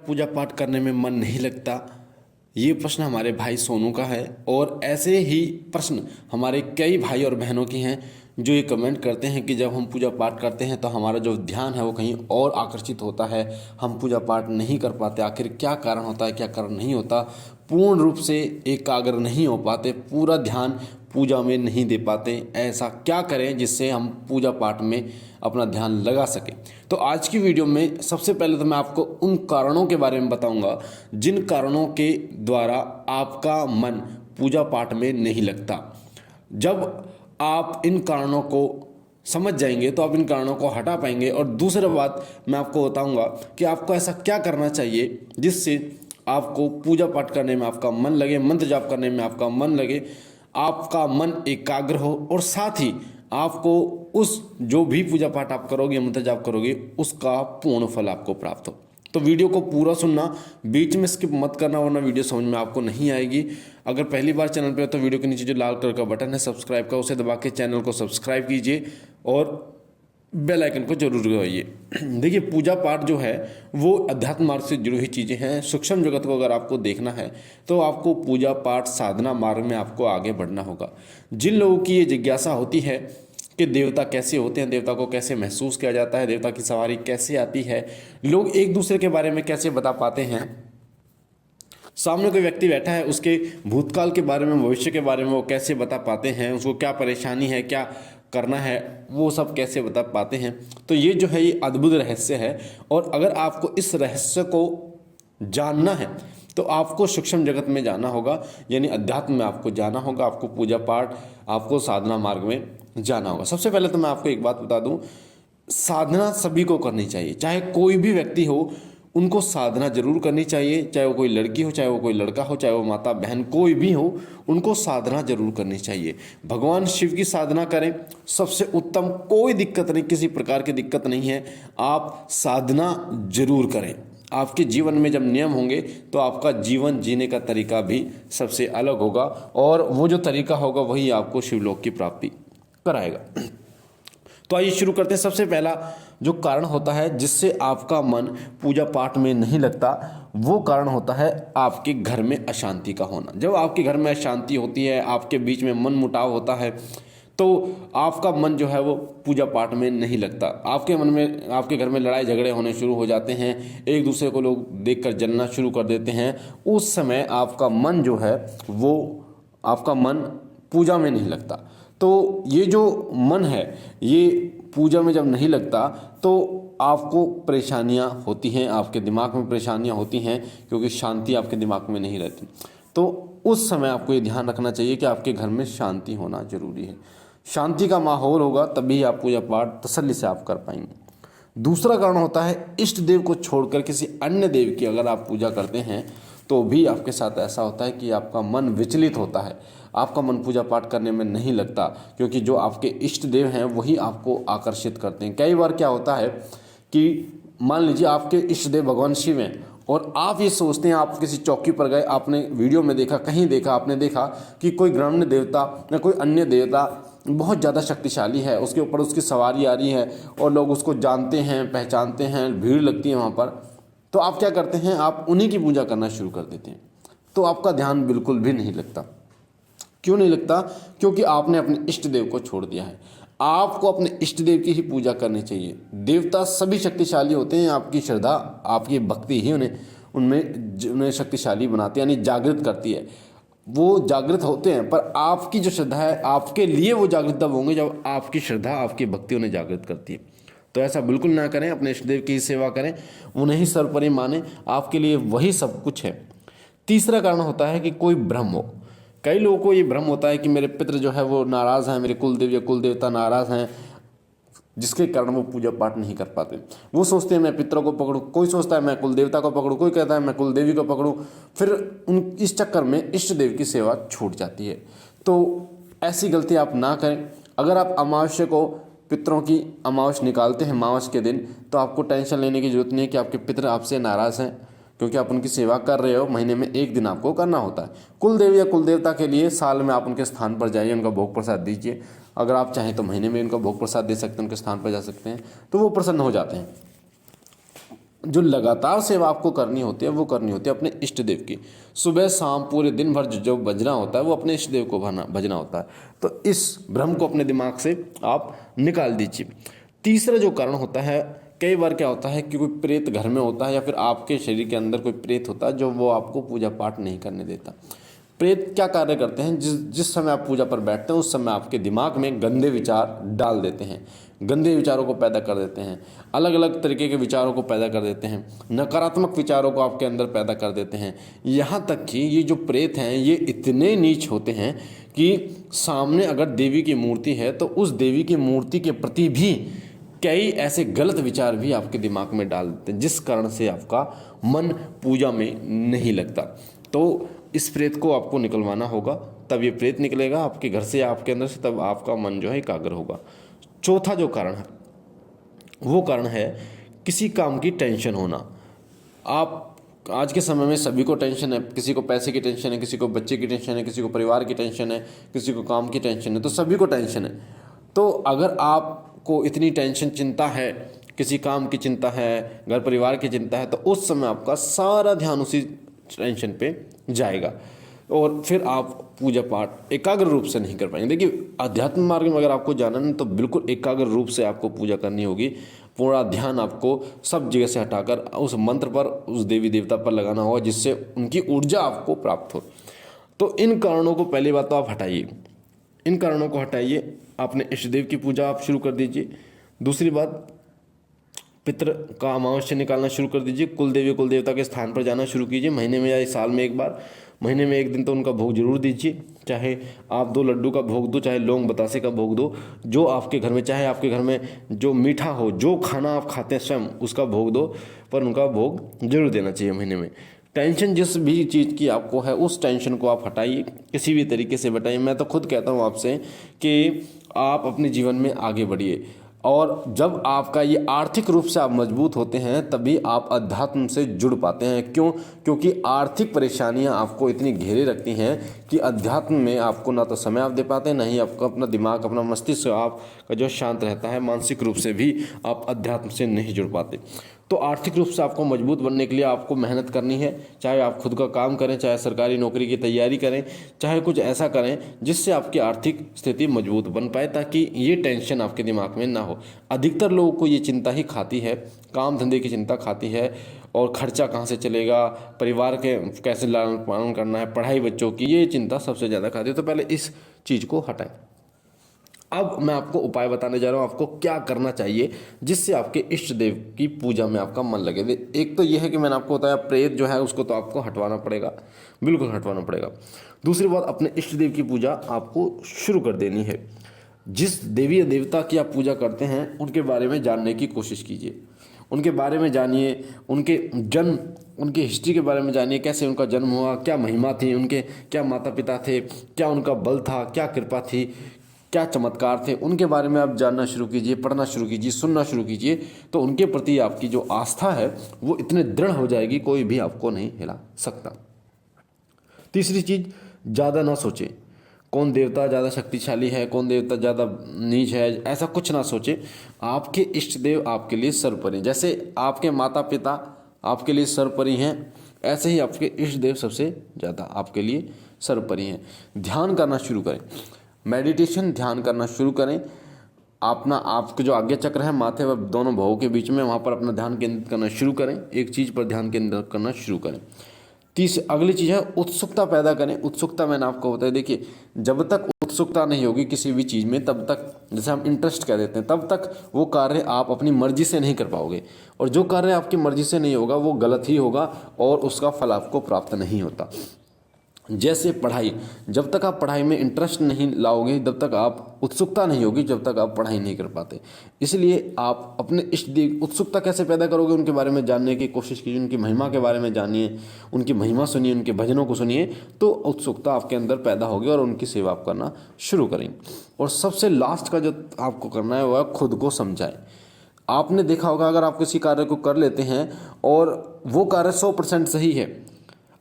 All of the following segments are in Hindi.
पूजा पाठ करने में मन नहीं लगता। ये प्रश्न हमारे भाई सोनू का है और ऐसे ही प्रश्न हमारे कई भाई और बहनों की हैं जो ये कमेंट करते हैं कि जब हम पूजा पाठ करते हैं तो हमारा जो ध्यान है वो कहीं और आकर्षित होता है, हम पूजा पाठ नहीं कर पाते। आखिर क्या कारण होता है, क्या कारण नहीं होता, पूर्ण रूप से एकाग्र नहीं हो पाते, पूरा ध्यान पूजा में नहीं दे पाते। ऐसा क्या करें जिससे हम पूजा पाठ में अपना ध्यान लगा सकें। तो आज की वीडियो में सबसे पहले तो मैं आपको उन कारणों के बारे में बताऊंगा जिन कारणों के द्वारा आपका मन पूजा पाठ में नहीं लगता। जब आप इन कारणों को समझ जाएंगे तो आप इन कारणों को हटा पाएंगे। और दूसरी बात मैं आपको बताऊंगा कि आपको ऐसा क्या करना चाहिए जिससे आपको पूजा पाठ करने में आपका मन लगे, मंत्र जाप करने में आपका मन लगे, आपका मन एकाग्र हो और साथ ही आपको उस जो भी पूजा पाठ आप करोगे, मंत्र जाप करोगे, उसका पूर्ण फल आपको प्राप्त हो। तो वीडियो को पूरा सुनना, बीच में स्किप मत करना वरना वीडियो समझ में आपको नहीं आएगी। अगर पहली बार चैनल पे हो तो वीडियो के नीचे जो लाल कलर का बटन है सब्सक्राइब का, उसे दबा के चैनल को सब्सक्राइब कीजिए और बेल आइकन को जरूर दबाइए। देखिए, पूजा पाठ जो है वो अध्यात्म मार्ग से जुड़ी हुई चीज़ें हैं। सूक्ष्म जगत को अगर आपको देखना है तो आपको पूजा पाठ साधना मार्ग में आपको आगे बढ़ना होगा। जिन लोगों की ये जिज्ञासा होती है कि देवता कैसे होते हैं, देवता को कैसे महसूस किया जाता है, देवता की सवारी कैसे आती है, लोग एक दूसरे के बारे में कैसे बता पाते हैं, सामने कोई व्यक्ति बैठा है उसके भूतकाल के बारे में, भविष्य के बारे में वो कैसे बता पाते हैं, उसको क्या परेशानी है, क्या करना है, वो सब कैसे बता पाते हैं। तो ये जो है ये अद्भुत रहस्य है। और अगर आपको इस रहस्य को जानना है तो आपको सूक्ष्म जगत में जाना होगा, यानी अध्यात्म में आपको जाना होगा, आपको पूजा पाठ, आपको साधना मार्ग में जाना होगा। सबसे पहले तो मैं आपको एक बात बता दूं, साधना सभी को करनी चाहिए, चाहे कोई भी व्यक्ति हो उनको साधना जरूर करनी चाहिए। चाहे वो कोई लड़की हो, चाहे वो कोई लड़का हो, चाहे वो माता बहन कोई भी हो, उनको साधना जरूर करनी चाहिए। भगवान शिव की साधना करें, सबसे उत्तम, कोई दिक्कत नहीं, किसी प्रकार की दिक्कत नहीं है। आप साधना जरूर करें। आपके जीवन में जब नियम होंगे तो आपका जीवन जीने का तरीका भी सबसे अलग होगा और वो जो तरीका होगा वही आपको शिवलोक की प्राप्ति कराएगा। तो आइए शुरू करते हैं। सबसे पहला जो कारण होता है जिससे आपका मन पूजा पाठ में नहीं लगता, वो कारण होता है आपके घर में अशांति का होना। जब आपके घर में अशांति होती है, आपके बीच में मन मुटाव होता है, तो आपका मन जो है वो पूजा पाठ में नहीं लगता। आपके मन में, आपके घर में लड़ाई झगड़े होने शुरू हो जाते हैं, एक दूसरे को लोग देखकर जलना शुरू कर देते हैं। उस समय आपका मन जो है वो, आपका मन पूजा में नहीं लगता। तो ये जो मन है ये पूजा में जब नहीं लगता तो आपको परेशानियां होती हैं, आपके दिमाग में परेशानियां होती हैं क्योंकि शांति आपके दिमाग में नहीं रहती। तो उस समय आपको ये ध्यान रखना चाहिए कि आपके घर में शांति होना जरूरी है। शांति का माहौल होगा तभी आप पूजा पाठ तसल्ली से आप कर पाएंगे। दूसरा कारण होता है इष्ट देव को छोड़कर किसी अन्य देव की अगर आप पूजा करते हैं तो भी आपके साथ ऐसा होता है कि आपका मन विचलित होता है, आपका मन पूजा पाठ करने में नहीं लगता, क्योंकि जो आपके इष्ट देव हैं वही आपको आकर्षित करते हैं। कई बार क्या होता है कि मान लीजिए आपके इष्ट देव भगवान शिव हैं और आप ये सोचते हैं, आप किसी चौकी पर गए, आपने वीडियो में देखा, कहीं देखा, आपने देखा कि कोई ग्राम्य देवता या कोई अन्य देवता बहुत ज़्यादा शक्तिशाली है, उसके ऊपर उसकी सवारी आ रही है और लोग उसको जानते हैं, पहचानते हैं, भीड़ लगती है वहाँ पर। तो आप क्या करते हैं, आप उन्हीं की पूजा करना शुरू कर देते हैं। तो आपका ध्यान बिल्कुल भी नहीं लगता। क्यों नहीं लगता? क्योंकि आपने अपने इष्ट देव को छोड़ दिया है। आपको अपने इष्ट देव की ही पूजा करनी चाहिए। देवता सभी शक्तिशाली होते हैं, आपकी श्रद्धा, आपकी भक्ति ही उन्हें शक्तिशाली बनाती है, यानी जागृत करती है। वो जागृत होते हैं, पर आपकी जो श्रद्धा है, आपके लिए वो जागृत तब होंगे जब आपकी श्रद्धा, आपकी भक्ति उन्हें जागृत करती है। तो ऐसा बिल्कुल ना करें, अपने इष्ट देव की ही सेवा करें, उन्हें ही सर्वोपरि माने, आपके लिए वही सब कुछ है। तीसरा कारण होता है कि कोई भ्रम हो। कई लोगों को ये भ्रम होता है कि मेरे पितृ जो है वो नाराज़ हैं, मेरे कुलदेव या कुल देवता नाराज़ हैं, जिसके कारण वो पूजा पाठ नहीं कर पाते। वो सोचते हैं मैं पितरों को पकड़ूं, कोई सोचता है मैं कुल देवता को पकड़ूं, कोई कहता है मैं कुल देवी को पकड़ूं। फिर इस चक्कर में इष्ट देव की सेवा छूट जाती है। तो ऐसी गलती आप ना करें। अगर आप अमावस्या को, पितरों की अमावस्या निकालते हैं मावस के दिन, तो आपको टेंशन लेने की जरूरत नहीं है कि आपके पितर आपसे नाराज़ हैं, क्योंकि आप उनकी सेवा कर रहे हो। महीने में एक दिन आपको करना होता है। कुलदेव या कुलदेवता के लिए साल में आप उनके स्थान पर जाइए, उनका भोग प्रसाद दीजिए। अगर आप चाहें तो महीने में उनका भोग प्रसाद दे सकते हैं, उनके स्थान पर जा सकते हैं, तो वो प्रसन्न हो जाते हैं। जो लगातार सेवा आपको करनी होती है वो करनी होती है अपने इष्ट देव की। सुबह शाम पूरे दिन भर जो भजना होता है वो अपने इष्ट देव को भजना होता है। तो इस भ्रम को अपने दिमाग से आप निकाल दीजिए। तीसरा जो कारण होता है, कई बार क्या होता है कि कोई प्रेत घर में होता है या फिर आपके शरीर के अंदर कोई प्रेत होता है जो वो आपको पूजा पाठ नहीं करने देता। प्रेत क्या कार्य करते हैं, जिस समय आप पूजा पर बैठते हैं उस समय आपके दिमाग में गंदे विचार डाल देते हैं, गंदे विचारों को पैदा कर देते हैं, अलग अलग तरीके के विचारों को पैदा कर देते हैं, नकारात्मक विचारों को आपके अंदर पैदा कर देते हैं। यहाँ तक कि ये जो प्रेत हैं ये इतने नीच होते हैं कि सामने अगर देवी की मूर्ति है तो उस देवी की मूर्ति के प्रति भी कई ऐसे गलत विचार भी आपके दिमाग में डाल देते हैं, जिस कारण से आपका मन पूजा में नहीं लगता। तो इस प्रेत को आपको निकलवाना होगा, तब ये प्रेत निकलेगा आपके घर से, आपके अंदर से, तब आपका मन जो है एकाग्र होगा। चौथा जो कारण है वो कारण है किसी काम की टेंशन होना। आप आज के समय में सभी को टेंशन है, किसी को पैसे की टेंशन है, किसी को बच्चे की टेंशन है, किसी को परिवार की टेंशन है, किसी को काम की टेंशन है, तो सभी को टेंशन है। तो अगर आपको इतनी टेंशन चिंता है, किसी काम की चिंता है, घर परिवार की चिंता है, तो उस समय आपका सारा ध्यान उसी टेंशन पे जाएगा और फिर आप पूजा पाठ एकाग्र रूप से नहीं कर पाएंगे। देखिए, आध्यात्म मार्ग में अगर आपको जाना है तो बिल्कुल एकाग्र रूप से आपको पूजा करनी होगी। पूरा ध्यान आपको सब जगह से हटाकर उस मंत्र पर, उस देवी देवता पर लगाना होगा, जिससे उनकी ऊर्जा आपको प्राप्त हो। तो इन कारणों को पहली बात तो आप हटाइए, इन कारणों को हटाइए, अपने इष्ट देव की पूजा आप शुरू कर दीजिए। दूसरी बात, पितृ का अमावस्या निकालना शुरू कर दीजिए। कुल देवी कुल देवता के स्थान पर जाना शुरू कीजिए, महीने में या साल में एक बार, महीने में एक दिन तो उनका भोग जरूर दीजिए। चाहे आप 2 लड्डू का भोग दो, चाहे लौंग बतासे का भोग दो, जो आपके घर में, चाहे आपके घर में जो मीठा हो, जो खाना आप खाते हैं स्वयं उसका भोग दो, पर उनका भोग जरूर देना चाहिए महीने में। टेंशन जिस भी चीज़ की आपको है उस टेंशन को आप हटाइए, किसी भी तरीके से हटाइए। मैं तो खुद कहता हूँ आपसे कि आप अपने जीवन में आगे बढ़िए, और जब आपका ये आर्थिक रूप से आप मजबूत होते हैं तभी आप अध्यात्म से जुड़ पाते हैं। क्यों? क्योंकि आर्थिक परेशानियां आपको इतनी घेरे रखती हैं कि अध्यात्म में आपको ना तो समय आप दे पाते हैं, ना ही आपका अपना दिमाग, अपना मस्तिष्क आपका जो शांत रहता है, मानसिक रूप से भी आप अध्यात्म से नहीं जुड़ पाते। तो आर्थिक रूप से आपको मजबूत बनने के लिए आपको मेहनत करनी है, चाहे आप खुद का काम करें, चाहे सरकारी नौकरी की तैयारी करें, चाहे कुछ ऐसा करें जिससे आपकी आर्थिक स्थिति मजबूत बन पाए, ताकि ये टेंशन आपके दिमाग में ना हो। अधिकतर लोगों को ये चिंता ही खाती है, काम धंधे की चिंता खाती है, और खर्चा कहाँ से चलेगा, परिवार के कैसे लालन पालन करना है, पढ़ाई बच्चों की, ये चिंता सबसे ज़्यादा खाती है। तो पहले इस चीज़ को हटाएं। अब मैं आपको उपाय बताने जा रहा हूँ, आपको क्या करना चाहिए जिससे आपके इष्ट देव की पूजा में आपका मन लगे। एक तो यह है कि मैंने आपको बताया, प्रेत जो है उसको तो आपको हटवाना पड़ेगा, बिल्कुल हटवाना पड़ेगा। दूसरी बात, अपने इष्ट देव की पूजा आपको शुरू कर देनी है। जिस देवी या देवता की आप पूजा करते हैं उनके बारे में जानने की कोशिश कीजिए, उनके बारे में जानिए, उनके जन्म, उनकी हिस्ट्री के बारे में जानिए, कैसे उनका जन्म हुआ, क्या महिमा थी, उनके क्या माता पिता थे, क्या उनका बल था, क्या कृपा थी, क्या चमत्कार थे, उनके बारे में आप जानना शुरू कीजिए, पढ़ना शुरू कीजिए, सुनना शुरू कीजिए। तो उनके प्रति आपकी जो आस्था है वो इतने दृढ़ हो जाएगी, कोई भी आपको नहीं हिला सकता। तीसरी चीज़, ज़्यादा ना सोचें कौन देवता ज़्यादा शक्तिशाली है, कौन देवता ज़्यादा नीच है, ऐसा कुछ ना सोचें। आपके इष्ट देव आपके लिए सर्वोपरि, जैसे आपके माता पिता आपके लिए सर्वोपरि हैं, ऐसे ही आपके इष्ट देव सबसे ज़्यादा आपके लिए सर्वोपरि हैं। ध्यान करना शुरू करें, मेडिटेशन ध्यान करना शुरू करें। अपना आपके जो आज्ञा चक्र है माथे व दोनों भवों के बीच में, वहाँ पर अपना ध्यान केंद्रित करना शुरू करें, एक चीज़ पर ध्यान केंद्रित करना शुरू करें। अगली चीज़ है उत्सुकता पैदा करें। उत्सुकता मैंने आपको बताया, देखिए जब तक उत्सुकता नहीं होगी किसी भी चीज़ में, तब तक, जैसे हम इंटरेस्ट कह देते हैं, तब तक वो कार्य आप अपनी मर्जी से नहीं कर पाओगे, और जो कार्य आपकी मर्जी से नहीं होगा वो गलत ही होगा और उसका फल आपको प्राप्त नहीं होता। जैसे पढ़ाई, जब तक आप पढ़ाई में इंटरेस्ट नहीं लाओगे, जब तक आप उत्सुकता नहीं होगी, जब तक आप पढ़ाई नहीं कर पाते। इसलिए आप अपने इष्ट देव, उत्सुकता कैसे पैदा करोगे, उनके बारे में जानने की कोशिश कीजिए, उनकी महिमा के बारे में जानिए, उनकी महिमा सुनिए, उनके भजनों को सुनिए, तो उत्सुकता आपके अंदर पैदा होगी और उनकी सेवा आप करना शुरू करेंगे। और सबसे लास्ट का जो आपको करना है वह खुद को समझाएं। आपने देखा होगा, अगर आप किसी कार्य को कर लेते हैं और वो कार्य 100% सही है,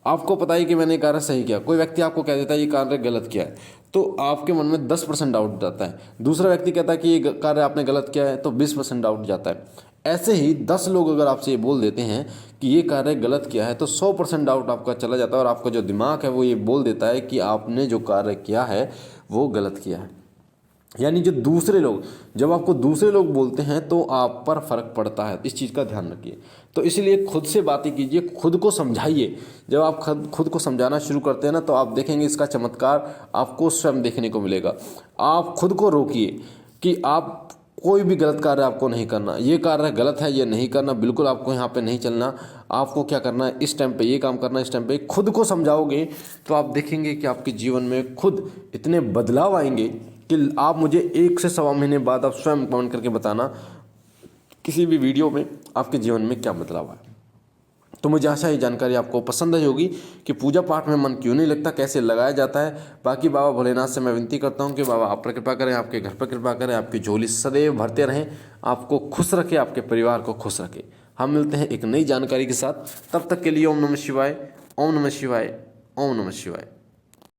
आपको पता है कि मैंने कार्य सही किया, कोई व्यक्ति आपको कह देता है ये कार्य गलत किया है, तो आपके मन में 10% डाउट जाता है। दूसरा व्यक्ति कहता है कि ये कार्य आपने गलत किया है, तो 20% डाउट जाता है। ऐसे ही 10 लोग अगर आपसे ये बोल देते हैं कि ये कार्य गलत किया है तो 100% डाउट आपका चला जाता है और आपका जो दिमाग है वो ये बोल देता है कि आपने जो कार्य किया है वो गलत किया है। यानी जो दूसरे लोग, जब आपको दूसरे लोग बोलते हैं तो आप पर फर्क पड़ता है, इस चीज़ का ध्यान रखिए। तो इसलिए खुद से बातें कीजिए, खुद को समझाइए। जब आप खुद को समझाना शुरू करते हैं ना तो आप देखेंगे इसका चमत्कार आपको स्वयं देखने को मिलेगा। आप खुद को रोकिए कि आप कोई भी गलत कार्य आपको नहीं करना, ये कार्य गलत है ये नहीं करना, बिल्कुल आपको यहाँ पे नहीं चलना। आपको क्या करना है, इस टाइम पे ये काम करना है, इस टाइम पे खुद को समझाओगे तो आप देखेंगे कि आपके जीवन में खुद इतने बदलाव आएंगे कि आप मुझे 1 से सवा महीने बाद आप स्वयं कमेंट करके बताना किसी भी वीडियो में आपके जीवन में क्या बदलाव आया। तो मुझे आशा है जानकारी आपको पसंद आई होगी कि पूजा पाठ में मन क्यों नहीं लगता, कैसे लगाया जाता है। बाकी बाबा भोलेनाथ से मैं विनती करता हूँ कि बाबा आप पर कृपा करें, आपके घर पर कृपा करें, आपकी झोली सदैव भरते रहें, आपको खुश रखे, आपके परिवार को खुश रखे। हम मिलते हैं एक नई जानकारी के साथ, तब तक के लिए ओम नमः शिवाय, ओम नमः शिवाय, ओम नमः शिवाय।